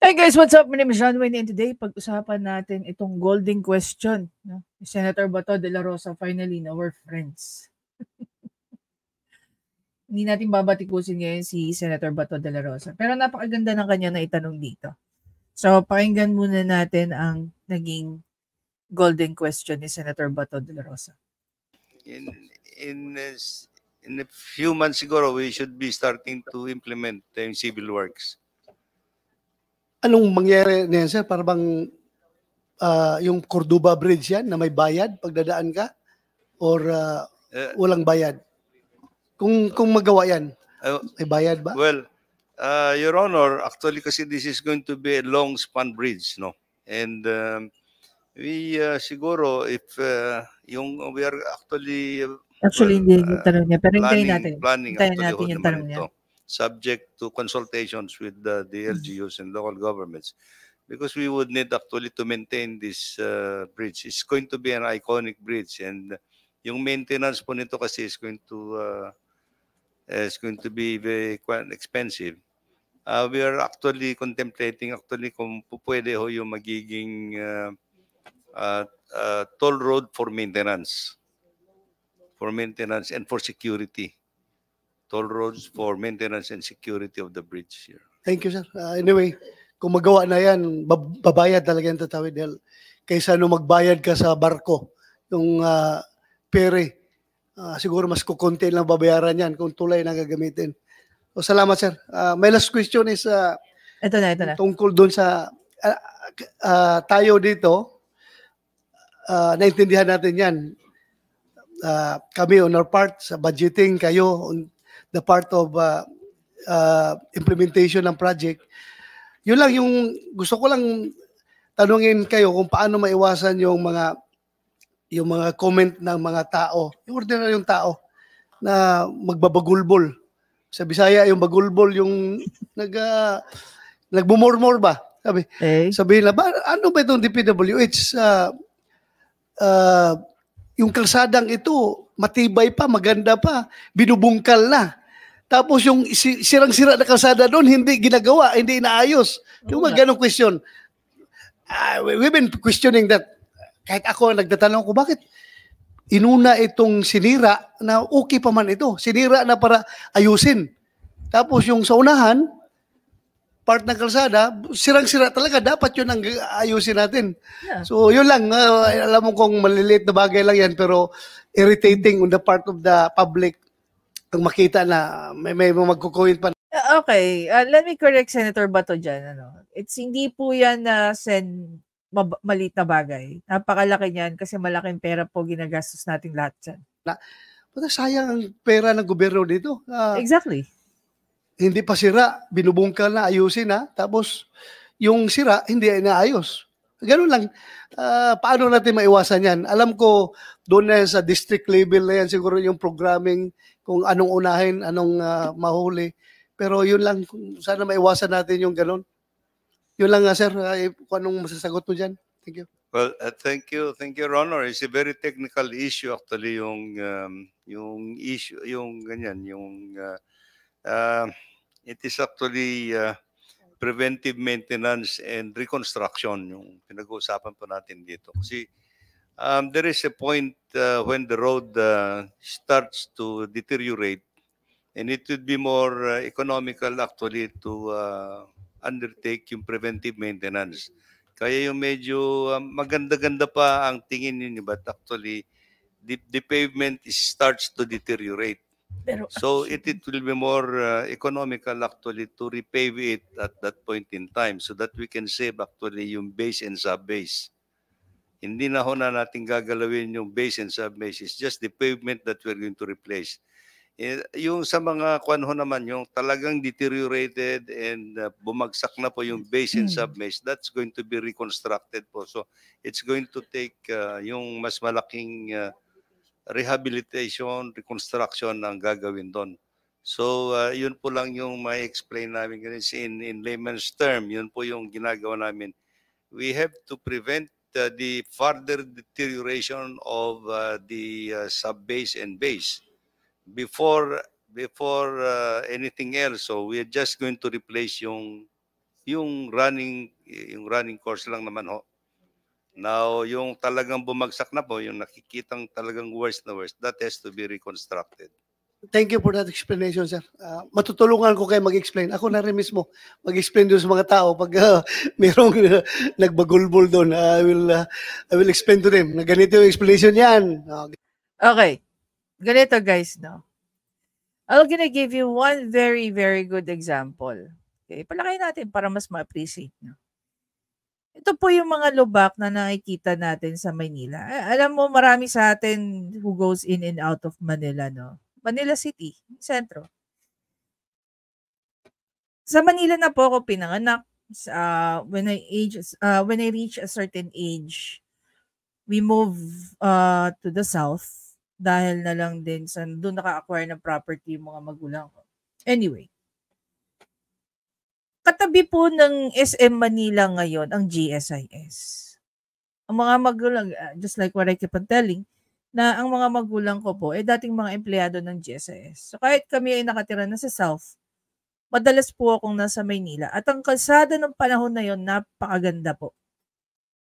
Hey guys, what's up? My name is John Wayne and today pag-usapan natin itong golden question, no? Senator Bato de la Rosa, finally, no, we're friends. Hindi natin babatikusin ngayon si Senator Bato de la Rosa. Pero napakaganda ng kanya na itanong dito. So, pakinggan muna natin ang naging golden question ni Senator Bato de la Rosa. In a few months ago, we should be starting to implement the civil works. Anong mangyari niyan, sir? Para bang yung Cordoba Bridge yan na may bayad pagdadaan ka? Or walang bayad? Kung magawa yan, may bayad ba? Well, Your Honor, actually kasi this is going to be a long span bridge, no? And we siguro if we are actually hindi yung tanong niya, pero hintayin natin. Planning Hintayin actually natin yung tanong niya. Subject to consultations with the LGUs and local governments, because we would need actually to maintain this bridge. It's going to be an iconic bridge, and yung maintenance po nito kasi is going to be very quite expensive. We are actually contemplating kung pwede ho yung magiging toll road for maintenance and for security. Toll roads for maintenance and security of the bridge here. Thank you, sir. Anyway, kung magawa na yan, babayad talaga yung tatawid. Kaysa magbayad ka sa barko, yung pere, siguro mas kukunti lang babayaran yan kung tulay na gagamitin. So, salamat, sir. My last question is ito na. Tungkol doon sa tayo dito, naintindihan natin yan. Kami on our part sa budgeting, kayo on the part of implementation ng project. Yun lang yung gusto ko lang tanungin kayo kung paano maiwasan yung mga comment ng mga tao, yung ordinaryong tao na magbabagulbol. Sa Bisaya yung bagulbol, yung nagbumurmur ba? Sabi na, ano ba itong DPWH? Yung kalsadang ito, matibay pa, maganda pa, binubungkal na. Tapos yung sirang-sira na kalsada doon, hindi ginagawa, hindi inaayos. Yung mga ganong question. We've been questioning that. Kahit ako, nagtatanong ko, bakit inuna itong sinira na okay pa man ito? Sinira na para ayusin. Tapos yung sa unahan, part ng kalsada, sirang-sira talaga. Dapat yun ang ayusin natin. Yeah. So, yun lang. Alam mo kung maliliit na bagay lang yan, pero irritating on the part of the public ang makita na may magkukuhin pa. Okay. Let me correct Senator Bato dyan. It's hindi po yan na maliit na bagay. Napakalaki niyan kasi malaking pera po ginagastos nating lahat dyan. Sayang ang pera ng gobyerno dito. Exactly. Hindi pa sira, binubungkal na, ayusin na. Tapos, yung sira, hindi inaayos. Ganun lang. Paano natin maiwasan yan? Alam ko, doon na sa district level na yan, siguro yung programming, kung anong unahin, anong mahuli. Pero yun lang, sana maiwasan natin yung ganun. Yun lang nga, sir. Kung anong masasagot mo dyan. Thank you. Well, thank you, Your Honor. It's a very technical issue actually, yung issue, yung ganyan, it is actually preventive maintenance and reconstruction yung pinag-uusapan po natin dito. Kasi there is a point when the road starts to deteriorate, and it would be more economical actually to undertake yung preventive maintenance. Kaya yung medyo maganda-ganda pa ang tingin ninyo, but actually the pavement starts to deteriorate. So it will be more economical actually to repave it at that point in time so that we can save actually yung base and sub-base. Hindi na ho na natin gagalawin yung base and sub-base. It's just the pavement that we're going to replace. Yung sa mga kuwan ho naman, yung talagang deteriorated and bumagsak na po yung base and sub-base, that's going to be reconstructed po. So it's going to take yung mas malaking rehabilitation, reconstruction ang gagawin doon. So, yun po lang yung may explain namin in layman's term. Yun po yung ginagawa namin. We have to prevent the further deterioration of the sub-base and base before anything else. So, we are just going to replace yung yung running course lang naman ho. Now, yung talagang bumagsak na po, yung nakikitang talagang worst na worst, that has to be reconstructed. Thank you for that explanation, sir. Matutulungan ko kayo mag-explain. Ako na rin mismo mag-explain doon sa mga tao pag mayroong nagbagulbol doon. I will explain to them na ganito yung explanation yan. Okay. Ganito guys, no? I'm gonna give you one very, very good example. Okay, palakay natin para mas ma-appreciate nyo. Ito po yung mga lubak na nakikita natin sa Manila. Alam mo, marami sa atin who goes in and out of Manila, no? Manila City, sentro. Sa Manila na po ako pinanganak. When I reach a certain age, we move to the south dahil na lang din sa doon naka-acquire ng property yung mga magulang ko. Anyway, katabi po ng SM Manila ngayon ang GSIS. Ang mga magulang, just like what I keep on telling, na ang mga magulang ko po dating mga empleyado ng GSIS. So kahit kami ay nakatira na sa South, madalas po akong nasa Maynila. At ang kalsada ng panahon na yon, napakaganda po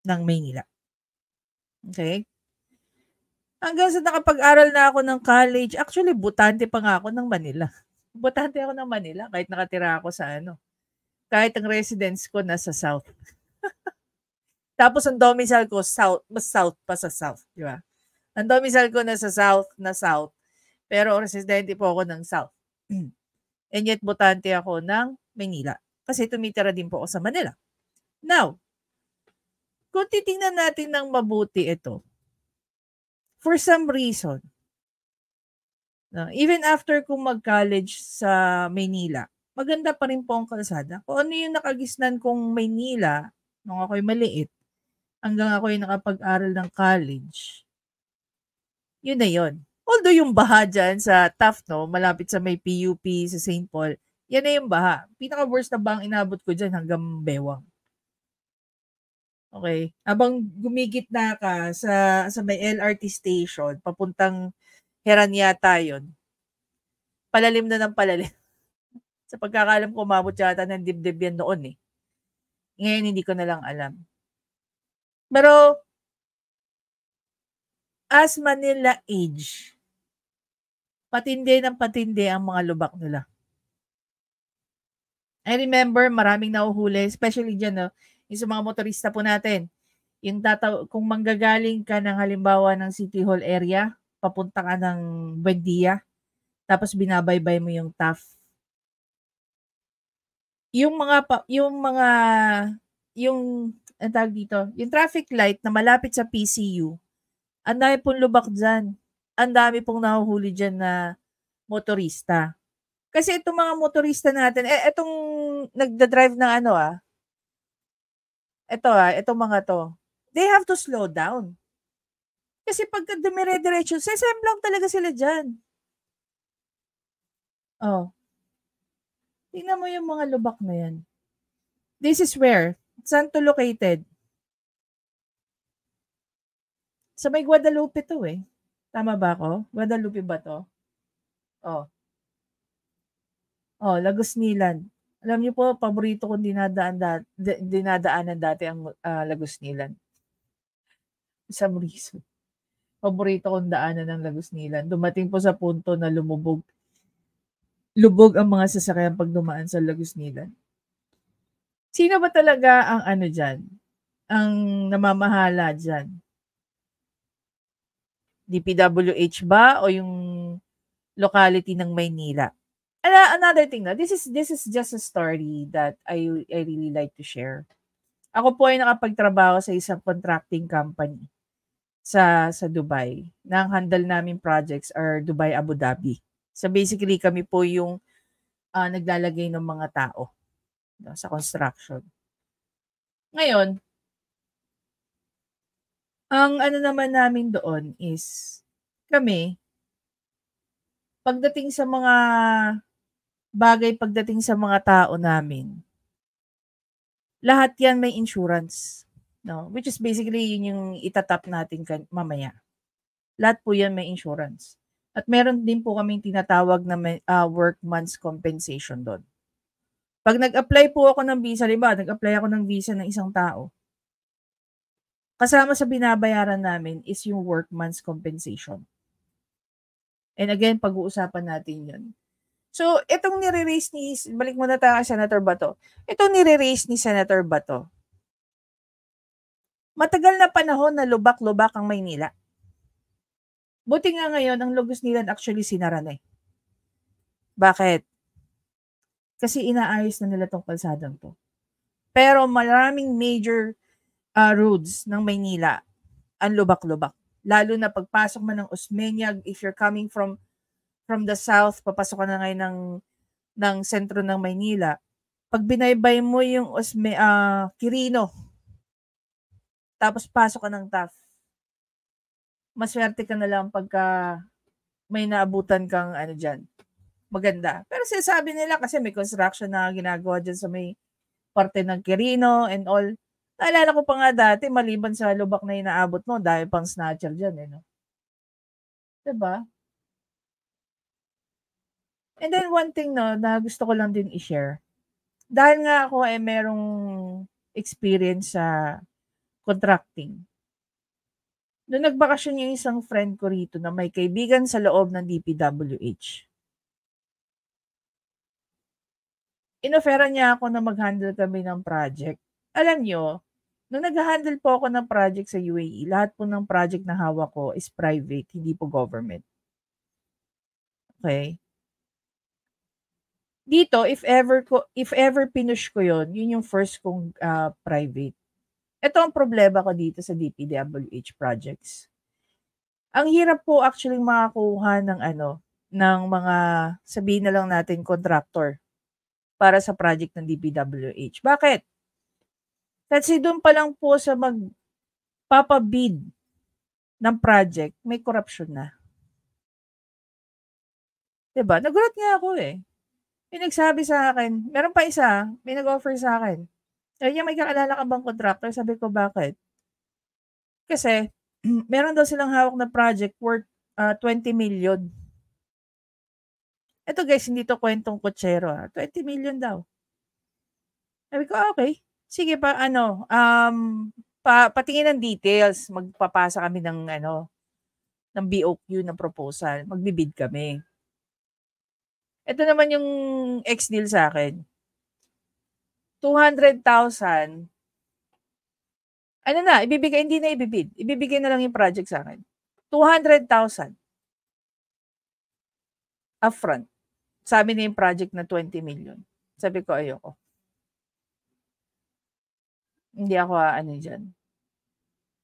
ng Maynila. Okay? Hanggang sa nakapag-aral na ako ng college, actually butante pa nga ako ng Manila. Butante ako ng Manila kahit nakatira ako sa kahit ang residence ko nasa South. Tapos ang domicile ko, mas South pa sa South. Di ba? Ang domicile ko nasa South, pero residente po ako ng South. And yet, butante ako ng Manila. Kasi tumitira din po ako sa Manila. Now, kung titingnan natin ng mabuti ito, for some reason, even after kong mag-college sa Manila, maganda pa rin po ang kalsada. Kung ano yung nakagisnan kong Manila, nung ako'y maliit, hanggang ako'y nakapag-aral ng college, yun na yun. Although yung baha dyan sa Taft, malapit sa may PUP, sa St. Paul, yan na yung baha. Pinaka-worst na bahang inabot ko dyan hanggang Bewang. Okay? Habang gumigit na ka sa may LRT station, papuntang Heranyata yun, palalim na ng palalim. Sa pagkakalam ko, umabot yata ng dibdib yan noon eh. Ngayon, hindi ko na lang alam. Pero, as Manila age, patindi ng patindi ang mga lubak nila. I remember maraming nahuhuli, especially dyan, yung sa mga motorista po natin. Yung kung manggagaling ka ng halimbawa ng City Hall area, papunta ka ng Buendia, tapos binabaybay mo yung Taft. Yung tawag dito, yung traffic light na malapit sa PCU, ang dami pong lubak dyan. Ang dami pong nahuhuli dyan na motorista. Kasi itong mga motorista natin, itong nagda-drive ng itong mga to, they have to slow down. Kasi pagka dumire-diretso, sesemblang talaga sila dyan. Oh. Tingnan mo yung mga lubak na yan. This is where? Saan to located? Sa may Guadalupe to eh. Tama ba ako? Guadalupe ba to? Oh. Oh, Lagos Nilan. Alam niyo po, paborito kong dinadaanan dati ang Lagos Nilan. Some reason. Paborito kong daanan ng Lagos Nilan. Dumating po sa punto na lubog ang mga sasakyan pag dumaan sa Lagos Nilan. Sino ba talaga ang dyan? Ang namamahala dyan? DPWH ba o yung locality ng Maynila? Another thing na, this is just a story that I really like to share. Ako po ay nakapagtrabaho sa isang contracting company sa Dubai. Na ang handle namin projects are Dubai, Abu Dhabi. So basically kami po yung naglalagay ng mga tao sa construction. Ngayon, ang naman namin doon is kami, pagdating sa mga tao namin, lahat yan may insurance. No? Which is basically yun yung itatap natin mamaya. Lahat po yan may insurance. At meron din po kaming tinatawag na workman's compensation doon. Pag nag-apply po ako ng visa, nag-apply ako ng visa ng isang tao, kasama sa binabayaran namin is yung workman's compensation. And again, pag-uusapan natin yun. So, itong nire-raise balik muna tayo kay Senator Bato. Itong nire-raise ni Senator Bato, matagal na panahon na lubak-lubak ang Maynila. Buti nga ngayon, ang Lugos Nilan actually sinara na eh. Bakit? Kasi inaayos na nila tong kalsadang to. Pero maraming major roads ng Maynila ang lubak-lubak. Lalo na pagpasok man ng Osmeña, if you're coming from the south, papasok ka na ngayon ng sentro ng Maynila. Pag binaybay mo yung Quirino, tapos pasok ka ng Taft, maswerte ka na lang pagka may naabutan kang dyan. Maganda. Pero sinasabi nila kasi may construction na ginagawa dyan sa may parte ng Quirino and all. Naalala ko pa nga dati, maliban sa lubak na inaabot mo, dahil pang snatcher dyan. No? Diba? And then one thing na gusto ko lang din i-share. Dahil nga ako merong experience sa contracting. Noong nagbakasyon yung isang friend ko rito na may kaibigan sa loob ng DPWH. Inoferan niya ako na mag-handle kami ng project. Alam nyo, nung nag-handle po ako ng project sa UAE, lahat po ng project na hawak ko is private, hindi po government. Okay? Dito, if ever pinush ko yun yung first kong private. Ito ang problema ko dito sa DPWH projects. Ang hirap po actually makakuha ng ng mga, sabihin na lang natin, contractor para sa project ng DPWH. Bakit? Kasi doon pa lang po sa magpapabid ng project, may corruption na. Diba? Nagulat nga ako eh. May nagsabi sa akin, meron pa isa, may nag-offer sa akin. Sabi niya, may kakilala ka bang contractor? Sabi ko, bakit? Kasi, meron daw silang hawak na project worth 20 million. Ito guys, hindi to kwentong kutsero. 20 million daw. Sabi ko, okay. Sige pa, patingin ng details. Magpapasa kami ng BOQ na proposal. Magbibid kami. Ito naman yung ex-deal sa akin. 200,000. Ibibigay, hindi na ibibid. Ibibigay na lang yung project sa akin. 200,000. Upfront. Sabi na yung project na 20 million. Sabi ko, ayoko. Hindi ako dyan.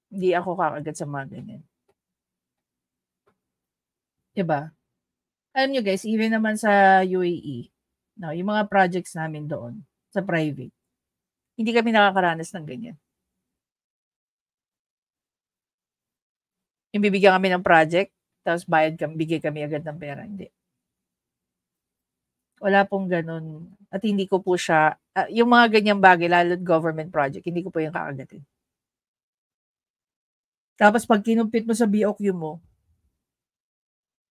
Hindi ako kakagat sa mga ganyan. Diba? Alam nyo guys, even naman sa UAE, yung mga projects namin doon, sa private, hindi kami nakakaranas ng ganyan. Yung bibigyan kami ng project, tapos bigay kami agad ng pera. Hindi. Wala pong ganun. At hindi ko po siya, yung mga ganyang bagay, lalo government project, hindi ko po yung kakagatin. Tapos pag kinumpit mo sa BOQ mo,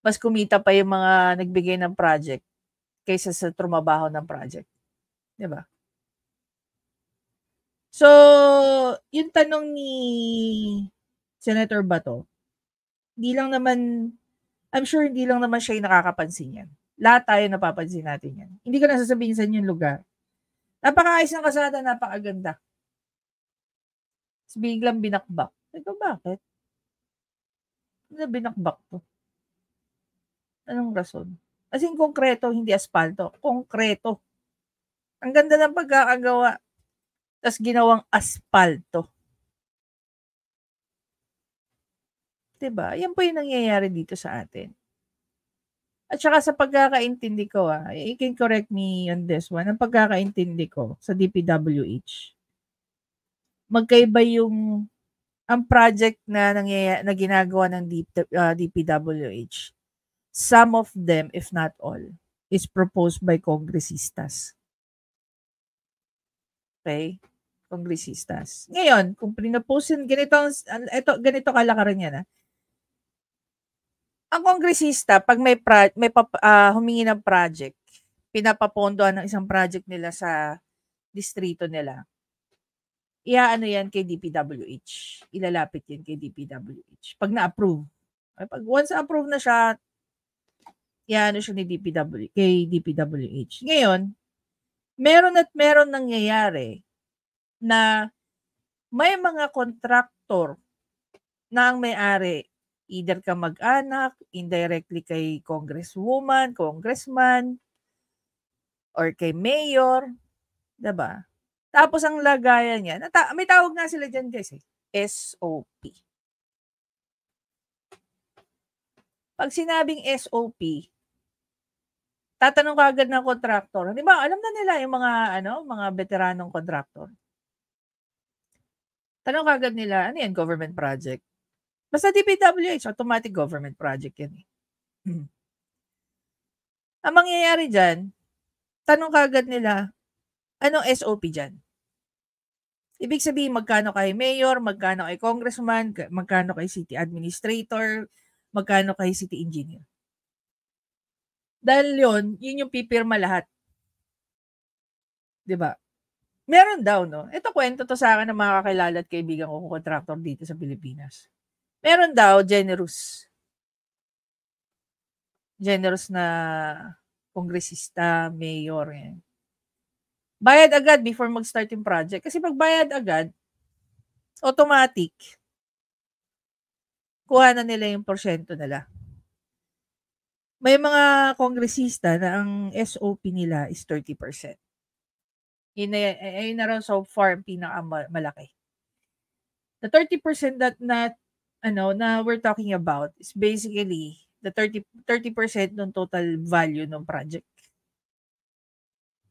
mas kumita pa yung mga nagbigay ng project kaysa sa trumabaho ng project. Diba? So, yung tanong ni Senator Bato, I'm sure hindi lang naman siya yung nakakapansin yan. Lahat tayo napapansin natin yan. Hindi ko na sasabihin sa inyo yung lugar. Napakaayos ng kasada, napakaganda. Biglang binakbak. Ito, bakit? Ano binakbak to? Anong rason? As in, konkreto, hindi asfalto. Konkreto. Ang ganda ng pagkakagawa. Tapos ginawang asfalto. Diba? Yan po yung nangyayari dito sa atin. At saka sa pagkakaintindi ko, you can correct me on this one, ang pagkakaintindi ko sa DPWH, magkaiba ang project na ginagawa ng DPWH. Some of them, if not all, is proposed by kongresistas. Okay? Kongresistas. Ngayon, kung pinaposin, ganito kalakaran yan, ang kongresista, pag may humingi ng project, pinapapondohan ng isang project nila sa distrito nila, iaano yan kay DPWH. Ilalapit yan kay DPWH. Pag na-approve. Pag once approve na siya, iaano siya ni kay DPWH. Ngayon, meron nangyayari na may mga kontraktor na ang may-ari, either ka mag-anak, indirectly kay congresswoman, congressman, or kay mayor, diba? Tapos ang lagayan niya, may tawag nga sila dyan guys SOP. Pag sinabing SOP, tatanong ka agad ng kontraktor. Di ba, alam na nila yung mga veteranong kontraktor. Tanong ka agad nila, ano yan, government project? Basta DPWH, automatic government project yan eh. Ang mangyayari dyan, tanong ka agad nila, anong SOP dyan? Ibig sabihin, magkano kay mayor, magkano kay congressman, magkano kay city administrator, magkano kay city engineer. Dahil yun yung pipirma lahat. Diba? Meron daw, no? Ito kwento to sa akin ng mga kakilala at kaibigan ko contractor dito sa Pilipinas. Meron daw generous na kongresista, mayor, yan. Bayad agad before mag-start yung project. Kasi pag bayad agad, automatic, kuha na nila yung porsyento nila. May mga kongresista na ang SOP nila is 30%. Yun na raw so far pinakamalaki. The 30% na we're talking about is basically the 30% ng total value ng project.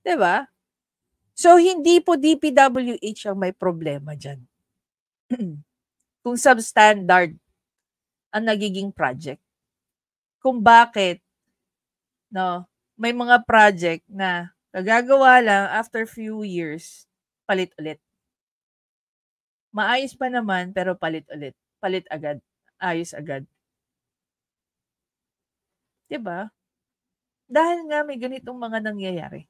Diba? So, hindi po DPWH ang may problema dyan. Kung substandard ang nagiging project. Kung bakit may mga project na nagagawa lang after few years, palit ulit. Maayos pa naman, pero palit ulit. Palit agad. Ayos agad. Diba? Dahil nga may ganitong mga nangyayari.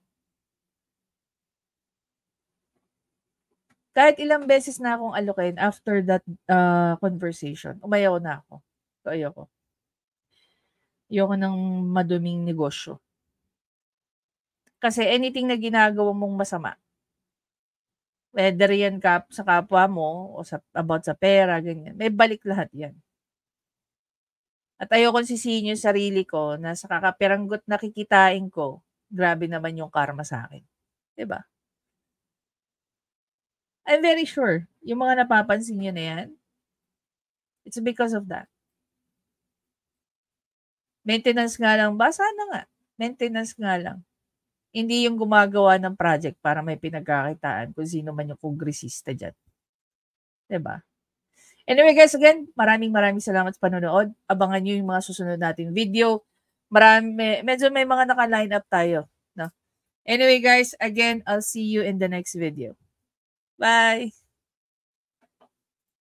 Kahit ilang beses na akong alokin after that conversation, umayaw na ako. So, ayoko. Ayoko ng maduming negosyo. Kasi anything na ginagawa mong masama, whether yan sa kapwa mo o about sa pera, ganyan, may balik lahat yan. At ayoko sisihin yung sarili ko na sa kakapiranggot na kikitain ko, grabe naman yung karma sa akin. Diba? I'm very sure, yung mga napapansin nyo na yan, it's because of that. Maintenance nga lang ba? Sana nga. Maintenance nga lang. Hindi yung gumagawa ng project para may pinagkakitaan kung sino man yung kongresista dyan. Diba? Anyway guys, again, maraming salamat sa panonood. Abangan nyo yung mga susunod nating video. Medyo may mga naka-line up tayo. No? Anyway guys, again, I'll see you in the next video. Bye!